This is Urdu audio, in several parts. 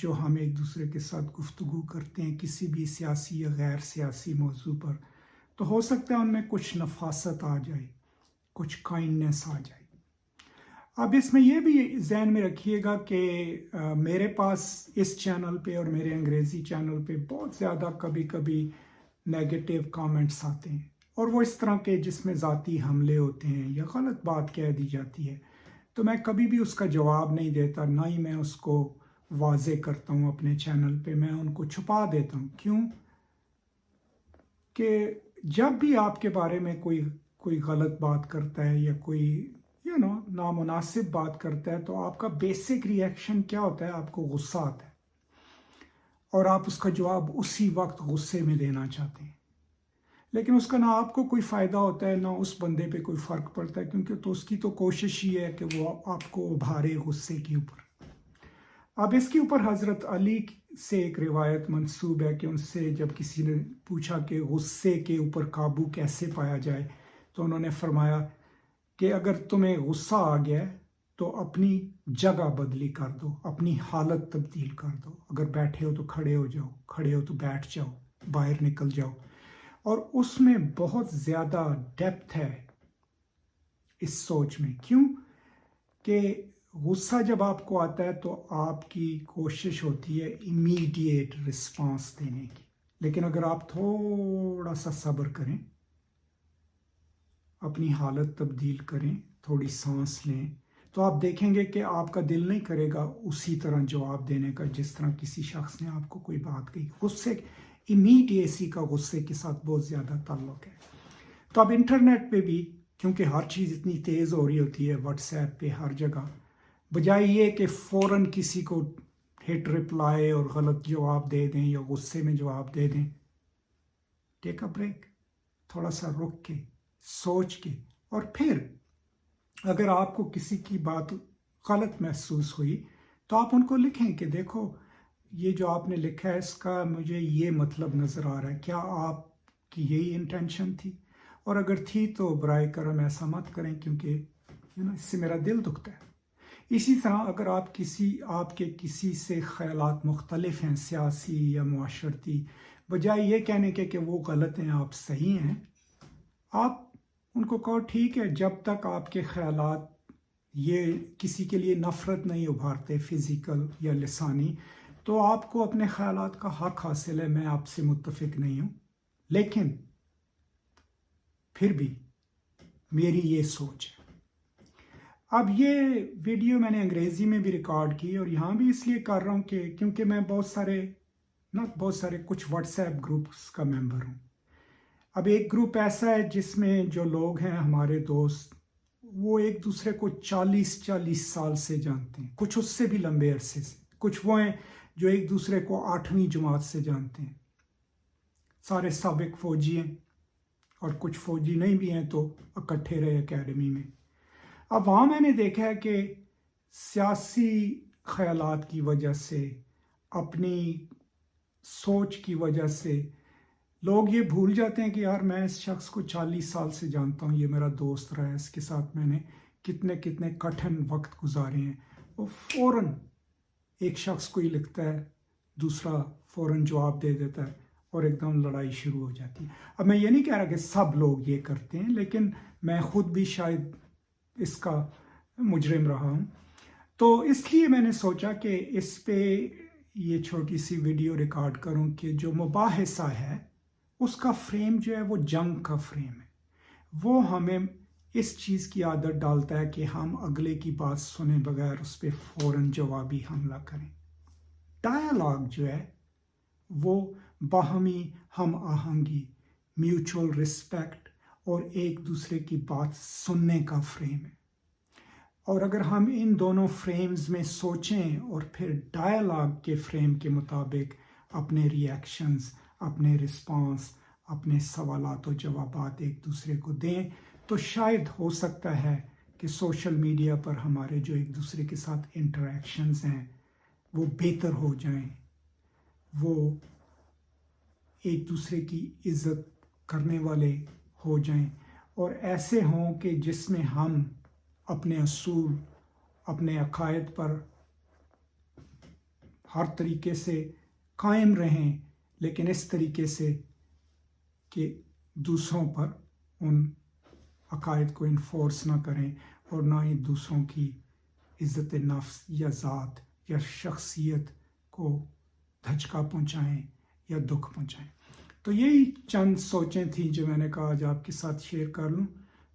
جو ہم ایک دوسرے کے ساتھ گفتگو کرتے ہیں کسی بھی سیاسی یا غیر سیاسی موضوع پر، تو ہو سکتا ہے ان میں کچھ نفاست آ جائے، کچھ کائنڈنس آ جائے۔ اب اس میں یہ بھی ذہن میں رکھیے گا کہ میرے پاس اس چینل پہ اور میرے انگریزی چینل پہ بہت زیادہ کبھی کبھی نیگیٹو کامنٹس آتے ہیں، اور وہ اس طرح کے جس میں ذاتی حملے ہوتے ہیں یا غلط بات کہہ دی جاتی ہے، تو میں کبھی بھی اس کا جواب نہیں دیتا، نہ ہی میں اس کو واضح کرتا ہوں اپنے چینل پہ، میں ان کو چھپا دیتا ہوں۔ کیوں کہ جب بھی آپ کے بارے میں کوئی غلط بات کرتا ہے یا کوئی نامناسب بات کرتا ہے، تو آپ کا بیسک ری ایکشن کیا ہوتا ہے؟ آپ کو غصہ آتا ہے، اور آپ اس کا جواب اسی وقت غصے میں دینا چاہتے ہیں، لیکن اس کا نہ آپ کو کوئی فائدہ ہوتا ہے، نہ اس بندے پہ کوئی فرق پڑتا ہے، کیونکہ تو اس کی تو کوشش ہی ہے کہ وہ آپ کو ابھارے غصے کے اوپر۔ اب اس کے اوپر حضرت علی سے ایک روایت منسوب ہے کہ ان سے جب کسی نے پوچھا کہ غصے کے اوپر قابو کیسے پایا جائے، تو انہوں نے فرمایا کہ اگر تمہیں غصہ آ گیا تو اپنی جگہ بدلی کر دو، اپنی حالت تبدیل کر دو، اگر بیٹھے ہو تو کھڑے ہو جاؤ، کھڑے ہو تو بیٹھ جاؤ، باہر نکل جاؤ۔ اور اس میں بہت زیادہ ڈیپتھ ہے اس سوچ میں۔ کیوں کہ غصہ جب آپ کو آتا ہے تو آپ کی کوشش ہوتی ہے امیڈیٹ رسپانس دینے کی، لیکن اگر آپ تھوڑا سا صبر کریں، اپنی حالت تبدیل کریں، تھوڑی سانس لیں، تو آپ دیکھیں گے کہ آپ کا دل نہیں کرے گا اسی طرح جواب دینے کا جس طرح کسی شخص نے آپ کو کوئی بات کہی۔ غصے امیڈیسی کا غصے کے ساتھ بہت زیادہ تعلق ہے۔ تو اب انٹرنیٹ پہ بھی کیونکہ ہر چیز اتنی تیز ہو رہی ہوتی ہے، واٹس ایپ پہ ہر جگہ، بجائے یہ کہ فوراً کسی کو ہٹ رپلائی اور غلط جواب دے دیں یا غصے میں جواب دے دیں، ٹیک اے بریک، تھوڑا سا رک کے سوچ کے، اور پھر اگر آپ کو کسی کی بات غلط محسوس ہوئی تو آپ ان کو لکھیں کہ دیکھو یہ جو آپ نے لکھا ہے اس کا مجھے یہ مطلب نظر آ رہا ہے، کیا آپ کی یہی انٹینشن تھی؟ اور اگر تھی تو برائے کرم ایسا مت کریں، کیونکہ اس سے میرا دل دکھتا ہے۔ اسی طرح اگر آپ کے کسی سے خیالات مختلف ہیں، سیاسی یا معاشرتی، بجائے یہ کہنے کے کہ وہ غلط ہیں آپ صحیح ہیں، آپ ان کو کہو ٹھیک ہے، جب تک آپ کے خیالات یہ کسی کے لیے نفرت نہیں ابھارتے فزیکل یا لسانی، تو آپ کو اپنے خیالات کا حق حاصل ہے، میں آپ سے متفق نہیں ہوں، لیکن پھر بھی میری یہ سوچ ہے۔ اب یہ ویڈیو میں نے انگریزی میں بھی ریکارڈ کی اور یہاں بھی اس لیے کر رہا ہوں کہ کیونکہ میں بہت سارے کچھ واٹس ایپ گروپس کا ممبر ہوں۔ اب ایک گروپ ایسا ہے جس میں جو لوگ ہیں ہمارے دوست، وہ ایک دوسرے کو 40 سال سے جانتے ہیں، کچھ اس سے بھی لمبے عرصے سے، کچھ وہ ہیں جو ایک دوسرے کو 8ویں جماعت سے جانتے ہیں، سارے سابق فوجی ہیں، اور کچھ فوجی نہیں بھی ہیں تو اکٹھے رہے اکیڈمی میں۔ اب وہاں میں نے دیکھا ہے کہ سیاسی خیالات کی وجہ سے، اپنی سوچ کی وجہ سے لوگ یہ بھول جاتے ہیں کہ یار میں اس شخص کو 40 سال سے جانتا ہوں، یہ میرا دوست رہا ہے، اس کے ساتھ میں نے کتنے کٹھن وقت گزارے ہیں۔ وہ فوراً ایک شخص کو ہی لکھتا ہے، دوسرا فوراً جواب دے دیتا ہے، اور ایک دم لڑائی شروع ہو جاتی ہے۔ اب میں یہ نہیں کہہ رہا کہ سب لوگ یہ کرتے ہیں، لیکن میں خود بھی شاید اس کا مجرم رہا ہوں، تو اس لیے میں نے سوچا کہ اس پہ یہ چھوٹی سی ویڈیو ریکارڈ کروں کہ جو مباحثہ ہے اس کا فریم جو ہے وہ جنگ کا فریم ہے، وہ ہمیں اس چیز کی عادت ڈالتا ہے کہ ہم اگلے کی بات سنے بغیر اس پہ فوراً جوابی حملہ کریں۔ ڈائیلاگ جو ہے وہ باہمی ہم آہنگی، میوچول رسپیکٹ اور ایک دوسرے کی بات سننے کا فریم ہے، اور اگر ہم ان دونوں فریمز میں سوچیں اور پھر ڈائیلاگ کے فریم کے مطابق اپنے ری ایکشنز، اپنے رسپانس، اپنے سوالات و جوابات ایک دوسرے کو دیں، تو شاید ہو سکتا ہے کہ سوشل میڈیا پر ہمارے جو ایک دوسرے کے ساتھ انٹریکشنز ہیں وہ بہتر ہو جائیں، وہ ایک دوسرے کی عزت کرنے والے ہو جائیں، اور ایسے ہوں کہ جس میں ہم اپنے اصول، اپنے عقائد پر ہر طریقے سے قائم رہیں، لیکن اس طریقے سے کہ دوسروں پر ان عقائد کو انفورس نہ کریں اور نہ ہی دوسروں کی عزت نفس یا ذات یا شخصیت کو دھچکا پہنچائیں یا دکھ پہنچائیں۔ تو یہی چند سوچیں تھیں جو میں نے کہا آج آپ کے ساتھ شیئر کر لوں۔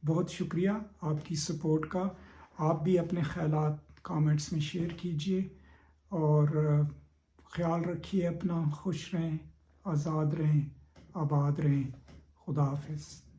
بہت شکریہ آپ کی سپورٹ کا۔ آپ بھی اپنے خیالات کامنٹس میں شیئر کیجئے اور خیال رکھیے اپنا، خوش رہیں، آزاد رہیں، آباد رہیں۔ خدا حافظ۔